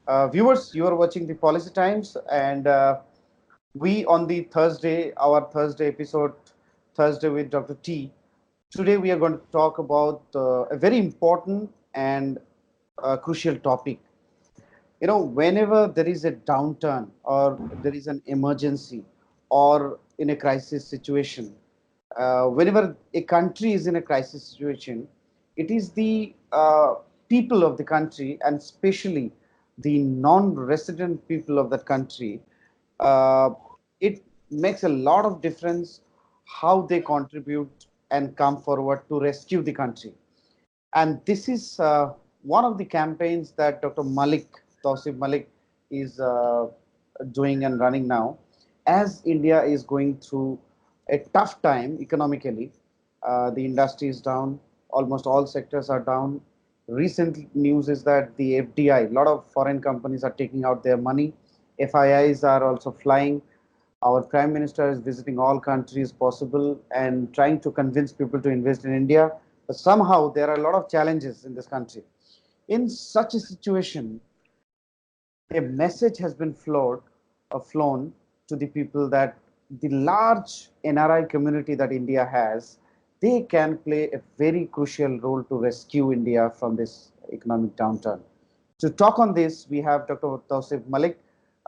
Viewers, you are watching the Policy Times, and we on the Thursday, our Thursday episode, Thursday with Dr. T. Today, we are going to talk about a very important and crucial topic. Whenever there is a downturn or there is an emergency or in a crisis situation, whenever a country is in a crisis situation, it is the people of the country, and especially the non-resident people of that country, uh, it makes a lot of difference how they contribute and come forward to rescue the country. And this is one of the campaigns that Dr. Tausif Malik, is doing and running now. As India is going through a tough time economically, the industry is down, almost all sectors are down. Recent news is that the FDI, a lot of foreign companies are taking out their money. FIIs are also flying. Our Prime Minister is visiting all countries possible and trying to convince people to invest in India. But somehow there are a lot of challenges in this country. In such a situation, a message has been flown to the people that the large NRI community that India has, they can play a very crucial role to rescue India from this economic downturn. To talk on this, we have Dr. Tausif Malik,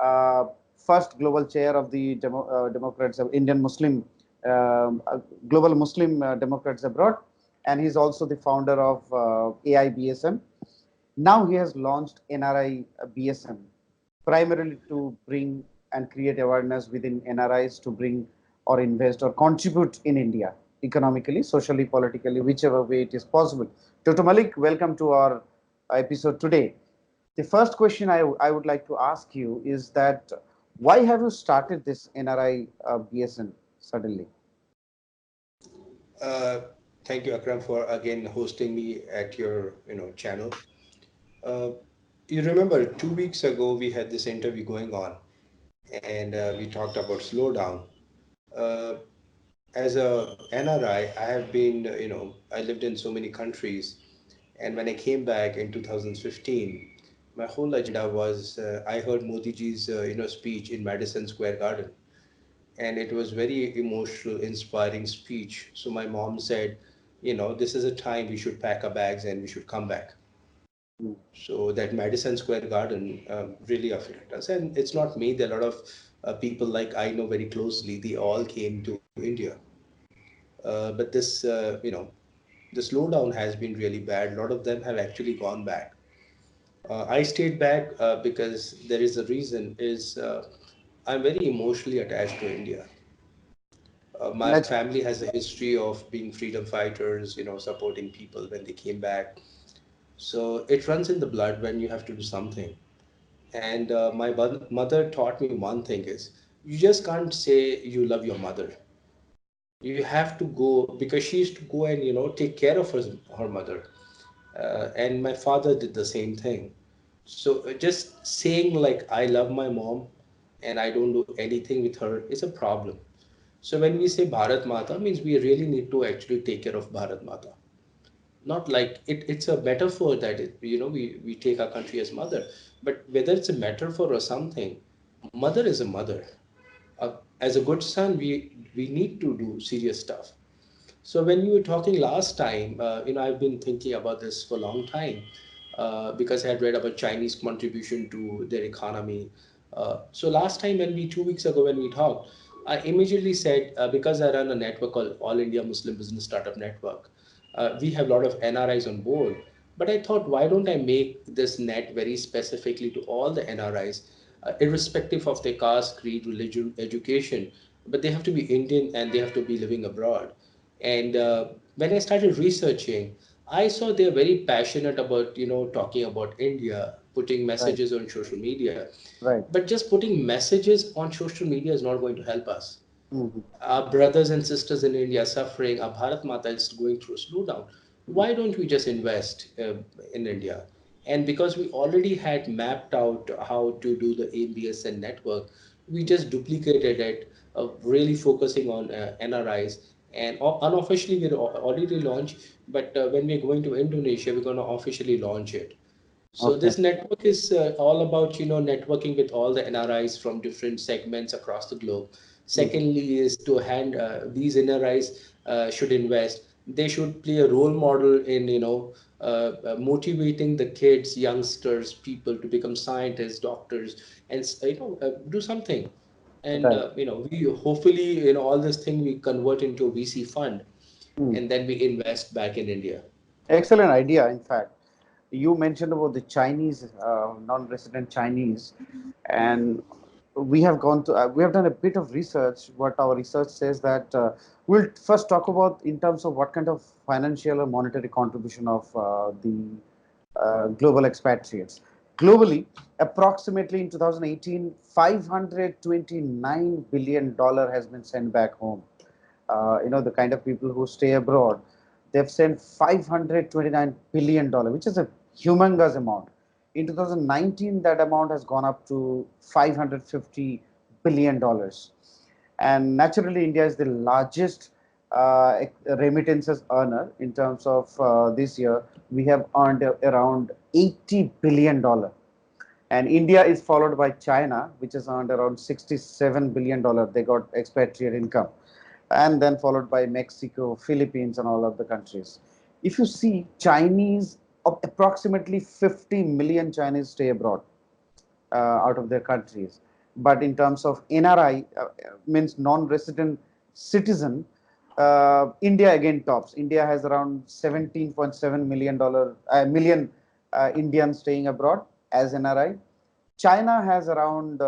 uh, first global chair of the Democrats of Indian Muslim, Global Muslim Democrats Abroad, and he's also the founder of AIBSN. Now he has launched NRI BSN, primarily to bring and create awareness within NRIs to bring or invest or contribute in India economically, socially, politically, whichever way it is possible. Dr. Malik, welcome to our episode today. The first question I would like to ask you is that why have you started this NRI BSN suddenly? Uh, Thank you, Akram, for again hosting me at your channel. Uh, you remember 2 weeks ago we had this interview going on, and we talked about slowdown. Uh, as a NRI, I have been I lived in so many countries, and when I came back in 2015, my whole agenda was I heard Modi ji's speech in Madison Square Garden, and it was very emotional, inspiring speech. So my mom said, this is a time we should pack our bags and we should come back. Mm. So that Madison Square Garden really affected us, and it's not me. There are a lot of people like I know very closely. They all came to India, but this the slowdown has been really bad. A lot of them have actually gone back. I stayed back because there is a reason. Is I'm very emotionally attached to India. My Nat- family has a history of being freedom fighters, supporting people when they came back. So it runs in the blood when you have to do something. And my mother taught me one thing is you just can't say you love your mother. You have to go because she used to go and take care of her mother. And my father did the same thing. So just saying like I love my mom and I don't do anything with her is a problem. So when we say Bharat Mata means we really need to actually take care of Bharat Mata. Not like it's a metaphor that we take our country as mother, but whether it's a metaphor or something, mother is a mother. As a good son, we need to do serious stuff. So when we were talking last time, I've been thinking about this for a long time because I had read about Chinese contribution to their economy. So last time 2 weeks ago when we talked, I immediately said because I run a network called All India Muslim Business Startup Network, we have a lot of NRIs on board. But I thought, why don't I make this net very specifically to all the NRIs, irrespective of their caste, creed, religion, education, but they have to be Indian and they have to be living abroad. And when I started researching, I saw they're very passionate about talking about India, putting right, messages on social media. right. But just putting messages on social media is not going to help us. Mhm. Our brothers and sisters in India are suffering. Our Bharat Mata is going through a slowdown. Why don't we just invest in India? And because we already had mapped out how to do the AIMBSN network, we just duplicated it, really focusing on NRIs. And unofficially, we already launched, but when we're going to Indonesia, we're going to officially launch it. So Okay. this network is all about, networking with all the NRIs from different segments across the globe. Mhm. Secondly, is to hand these NRIs should invest. They should play a role model in, motivating the kids, youngsters, people to become scientists, doctors, and do something. And Right. we hopefully, all this thing we convert into a VC fund, Mm. and then we invest back in India. Excellent idea. In fact, you mentioned about the Chinese, non-resident Chinese, and we have done a bit of research. What our research says that we'll first talk about in terms of what kind of financial or monetary contribution of the global expatriates. Globally, approximately in 2018, $529 billion has been sent back home. The kind of people who stay abroad, they've sent $529 billion, which is a humongous amount. In 2019, that amount has gone up to $550 billion. And naturally, India is the largest remittances earner in terms of this year. We have earned around $80 billion, and India is followed by China, which has earned around $67 billion. They got expatriate income, and then followed by Mexico, Philippines, and all of the countries. If you see, Chinese, approximately 50 million Chinese stay abroad out of their countries. But in terms of NRI, means non-resident citizen, India again tops. India has around 17.7 million Indians staying abroad as NRI. China has around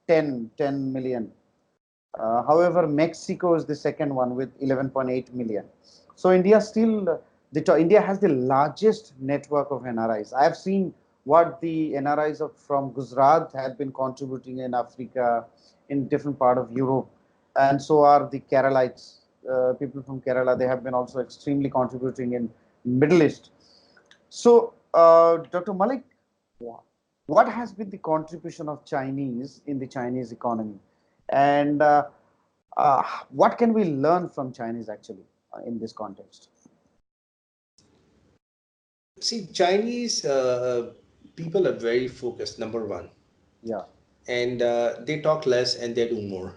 10 million. However, Mexico is the second one with 11.8 million. So India still, India has the largest network of NRIs. I have seen what the NRIs from Gujarat have been contributing in Africa, in different part of Europe, and so are the Keralites. People from Kerala, they have been also extremely contributing in Middle East. So, Dr. Malik, what has been the contribution of Chinese in the Chinese economy, and what can we learn from Chinese actually in this context? See, Chinese people are very focused, number one, Yeah. and they talk less and they do more.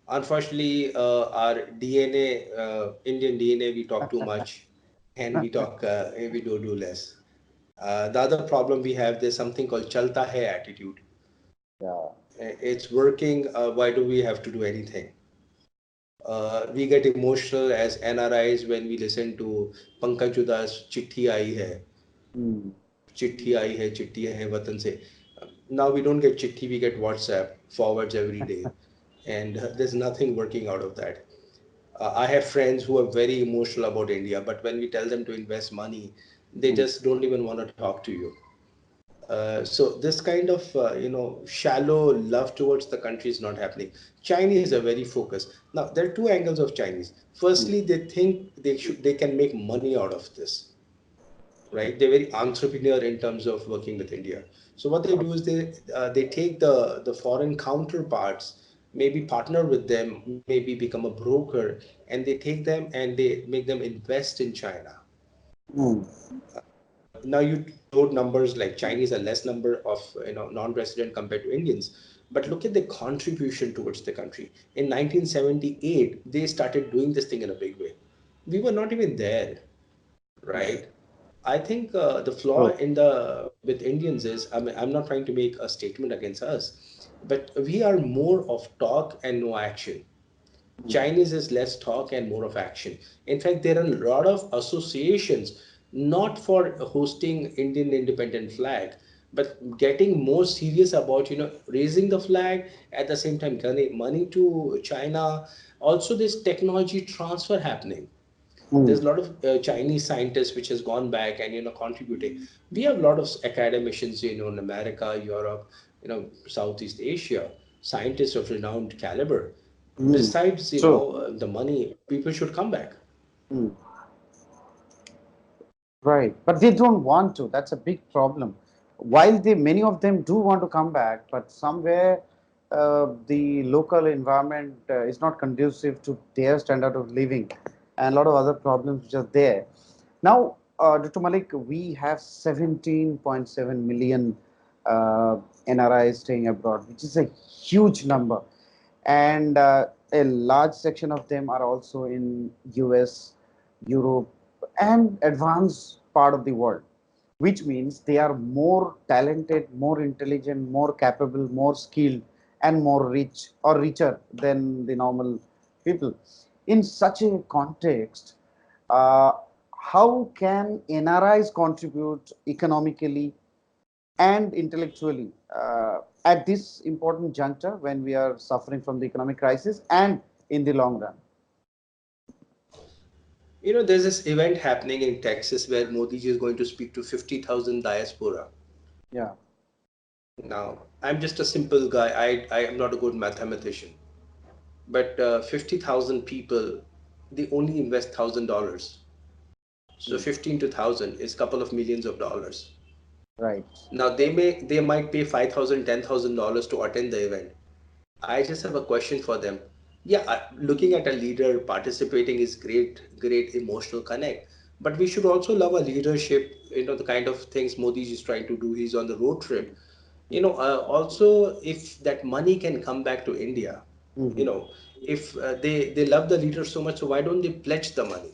Unfortunately, our DNA, Indian DNA, we talk too much, and we do less. The other problem we have, there's something called "chalta hai" attitude. Yeah. It's working. Why do we have to do anything? We get emotional as NRIs when we listen to Pankaj Udas "चिट्ठी आई है." Mm. चिट्ठी आई है, चिट्ठी है वतन से. Now we don't get chitti, we get WhatsApp forwards every day, and there's nothing working out of that. I have friends who are very emotional about India, but when we tell them to invest money, they Mm. just don't even want to talk to you. So this kind of shallow love towards the country is not happening. Chinese are very focused. Now there are two angles of Chinese. Mm. Firstly, they think they can make money out of this, right? They're very entrepreneur in terms of working with India. So what they do is they take the foreign counterparts, maybe partner with them, maybe become a broker, and they take them and they make them invest in China. Mm. Now you told numbers like Chinese are less number of non-resident compared to Indians, but look at the contribution towards the country. In 1978, they started doing this thing in a big way. We were not even there, right? I think the flaw True. in the with Indians is, I mean, I'm not trying to make a statement against us, but we are more of talk and no action. Mm. Chinese is less talk and more of action. In fact, there are a lot of associations not for hosting Indian independent flag, but getting more serious about raising the flag at the same time getting money to China. Also, this technology transfer happening. Mm. There's a lot of Chinese scientists which has gone back and contributing. We have a lot of academicians in America, Europe, Southeast Asia, scientists of renowned caliber. Mm. Besides True. the money, people should come back. Mm. Right, but they don't want to. That's a big problem. While many of them do want to come back, but somewhere the local environment is not conducive to their standard of living, and a lot of other problems which are there. Now, Dr. Malik, we have 17.7 million NRIs staying abroad, which is a huge number. And a large section of them are also in US, Europe, and advanced part of the world, which means they are more talented, more intelligent, more capable, more skilled, and more rich or richer than the normal people. In such a context, uh, how can NRIs contribute economically and intellectually at this important juncture when we are suffering from the economic crisis and in the long run? There's this event happening in Texas where Modi ji is going to speak to 50,000 diaspora. Yeah, Now, I'm just a simple guy. I am not a good mathematician. But 50,000 people, they only invest $1,000. So mm, 15 to 1,000 is a couple of millions of dollars. right, Now they might pay $5,000, $10,000 to attend the event. I just have a question for them. Yeah, looking at a leader participating is great, great emotional connect. But we should also love a leadership, the kind of things Modi is trying to do. He's on the road trip. Also, if that money can come back to India, you hmm, know, if they love the leader so much, so why don't they pledge the money?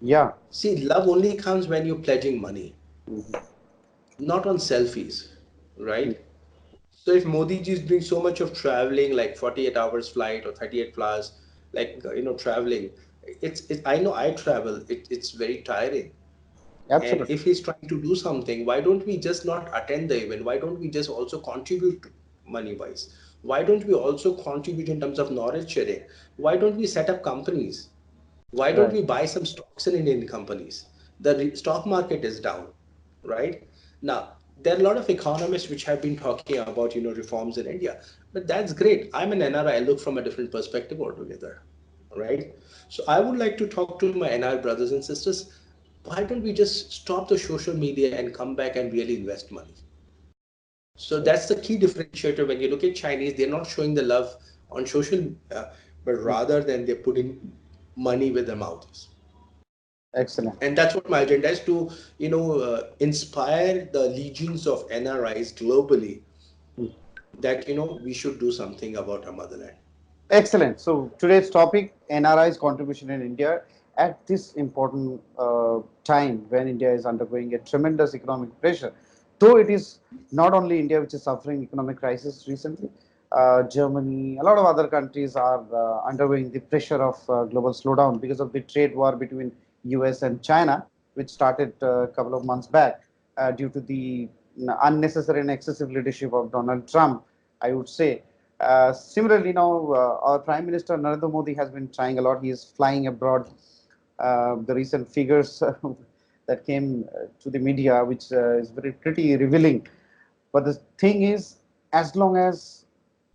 yeah, See, love only comes when you're pledging money, hmm, not on selfies, hmm, right? So if Modi ji is doing so much of traveling, like 48 hours flight or 38 plus, like traveling, I know I travel. It's very tiring. And absolutely, if he's trying to do something, why don't we just not attend the event? Why don't we just also contribute money wise? Why don't we also contribute in terms of knowledge sharing? Why don't we set up companies? Why don't right, we buy some stocks in Indian companies? The stock market is down, right? Now, there are a lot of economists which have been talking about, reforms in India, but that's great. I'm an NRI. I look from a different perspective altogether, right? So I would like to talk to my NRI brothers and sisters. Why don't we just stop the social media and come back and really invest money? So that's the key differentiator. When you look at Chinese, they're not showing the love on social media, but rather than they're putting money with their mouths. excellent. And that's what my agenda is to, inspire the legions of NRIs globally that, we should do something about our motherland. Excellent. So today's topic, NRI's contribution in India at this important time when India is undergoing a tremendous economic pressure. Though it is not only India which is suffering economic crisis recently, Germany, a lot of other countries are undergoing the pressure of global slowdown because of the trade war between US and China, which started a couple of months back due to the unnecessary and excessive leadership of Donald Trump, I would say. Similarly, now our Prime Minister Narendra Modi has been trying a lot. He is flying abroad. The recent figures that came to the media, which is very pretty revealing. But the thing is, as long as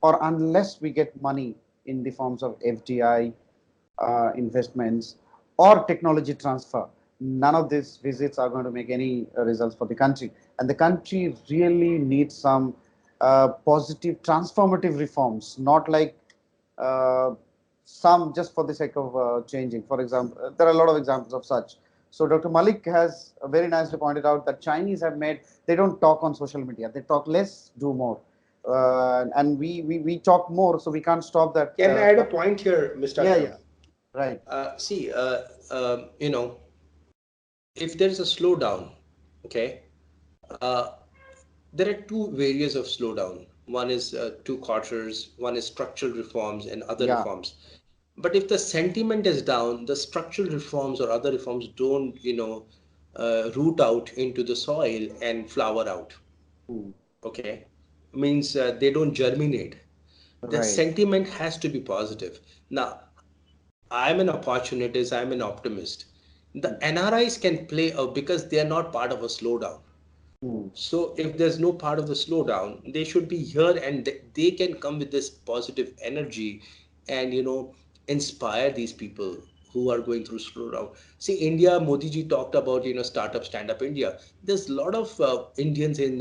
or unless we get money in the forms of FDI investments or technology transfer, none of these visits are going to make any results for the country. And the country really needs some positive, transformative reforms, not like uh, some just for the sake of changing. For example, there are a lot of examples of such. So Dr. Malik has very nicely pointed out that Chinese have made, they don't talk on social media. They talk less, do more. And we talk more, so we can't stop that. Can I add a point here, Mr. Yeah, Akram? yeah, right. See, if there's a slowdown, okay, uh, there are two various of slowdown. One is two quarters, one is structural reforms and other Yeah. reforms. But if the sentiment is down, the structural reforms or other reforms don't, root out into the soil and flower out. Hmm. Okay, means they don't germinate. The Right. sentiment has to be positive. Now, I'm an opportunist, I'm an optimist. The NRIs can play out because they are not part of a slowdown. Hmm. So if there's no part of the slowdown, they should be here and they can come with this positive energy and inspire these people who are going through slowdown. See, India, Modi ji talked about startup, stand up India. There's a lot of Indians in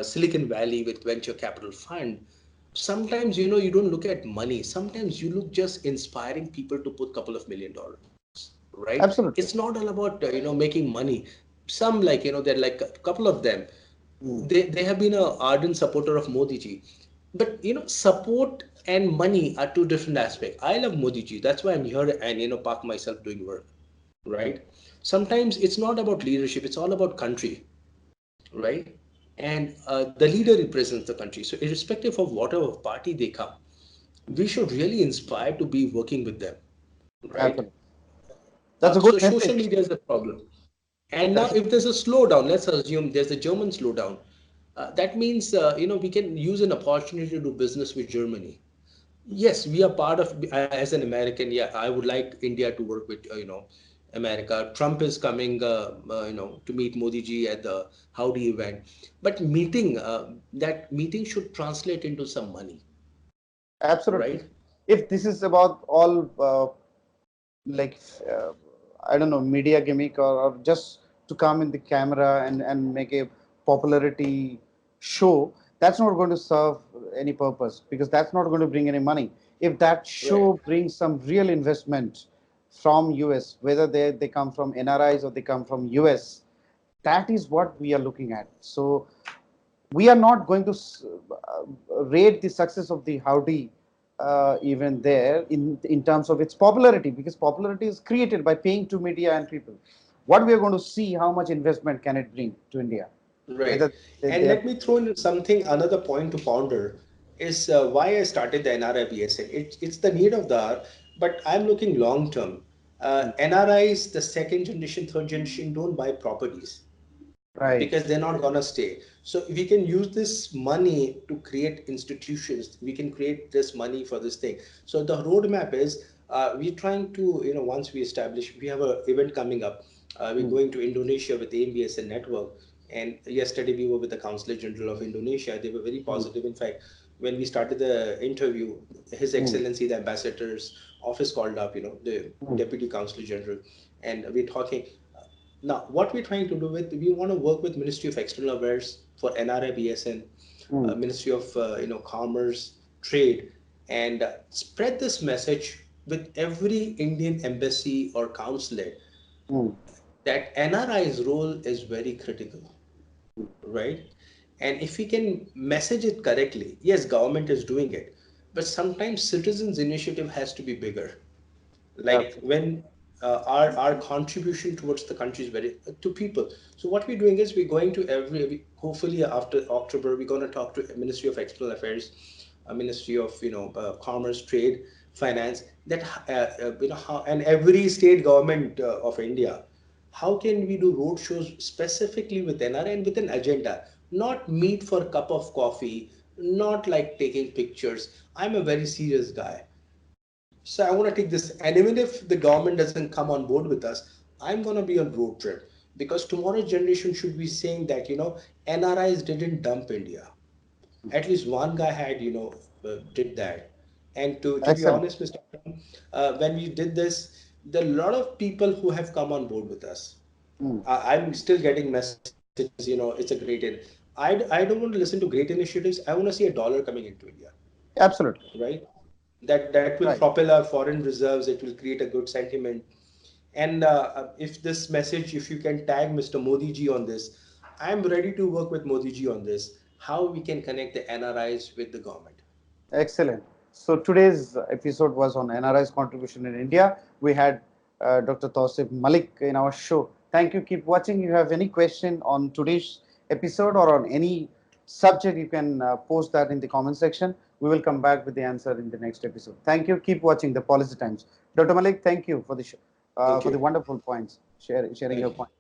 Silicon Valley with venture capital fund. Sometimes you don't look at money. Sometimes you look just inspiring people to put couple of $1 million. right? Absolutely. It's not all about making money. Some, like, they're like a couple of them, Mm. they have been a ardent supporter of Modi ji. But support and money are two different aspects. I love Modi ji. That's why I'm here and park myself doing work, right? Sometimes it's not about leadership. It's all about country, right? And the leader represents the country. So irrespective of whatever party they come, we should really inspire to be working with them, right? Absolutely. That's a good So social message. media is the problem. And now, That's if there's a slowdown, let's assume there's a German slowdown. That means we can use an opportunity to do business with Germany. Yes, we are part of, as an American. Yeah, I would like India to work with America. Trump is coming to meet Modi ji at the Howdy event. But that meeting should translate into some money, absolutely. right? If this is about all like I don't know, media gimmick, or just to come in the camera and make a popularity show, that's not going to serve any purpose, because that's not going to bring any money. If that Right. show brings some real investment from US, whether they come from NRIs or they come from US, that is what we are looking at. So we are not going to rate the success of the Howdy even there in terms of its popularity, because popularity is created by paying to media and people. What we are going to see, how much investment can it bring to India, Right. whether they And are. let me throw in something, another point to ponder is why I started the NRI BSN. It's the need of the hour, but I'm looking long term. NRIs, the second generation, third generation, don't buy properties Right. because they're not gonna stay. So we can use this money to create institutions. We can create this money for this thing. So the roadmap is we're trying to, once we establish, we have a event coming up. We're Mm, going to Indonesia with the AIMBSN network. And yesterday we were with the Consulate General of Indonesia. They were very mm, positive. In fact, when we started the interview, His mm, Excellency, the ambassador's office called up, the mm, Deputy Consulate General, and we're talking. Now, what we're trying to do with, we want to work with Ministry of External Affairs for NRI BSN, mm, Ministry of Commerce, Trade, and spread this message with every Indian embassy or consulate mm, that NRI's role is very critical, right? And if we can message it correctly, yes, government is doing it, but sometimes citizens' initiative has to be bigger, like absolutely. when our contribution towards the country is very to people. So what we're doing is we're going to hopefully after October we're going to talk to Ministry of External Affairs, Ministry of Commerce, Trade, Finance, that how, and every state government of India, how can we do road shows specifically with NR and with an agenda, not meet for a cup of coffee, not like taking pictures. I'm a very serious guy, so I want to take this, and even if the government doesn't come on board with us, I'm going to be on road trip, because tomorrow's generation should be saying that NRIs didn't dump India. At least one guy had did that. And to be Excellent. honest, Mr. Trump, when we did this, there are a lot of people who have come on board with us. Mm, I'm still getting messages. It's a great. I don't want to listen to great initiatives. I want to see a dollar coming into India, absolutely. right? That will Right. propel our foreign reserves. It will create a good sentiment. And if this message, if you can tag Mr. Modi ji on this, I'm ready to work with Modi ji on this. How we can connect the NRIs with the government. Excellent. So today's episode was on NRI's contribution in India. We had Dr. Tausif Malik in our show. Thank you. Keep watching. If you have any question on today's episode or on any subject, you can post that in the comment section. We will come back with the answer in the next episode. Thank you. Keep watching the Policy Times. Dr. Malik, thank you for the Thank for the you. wonderful points, sharing Thank your you. point.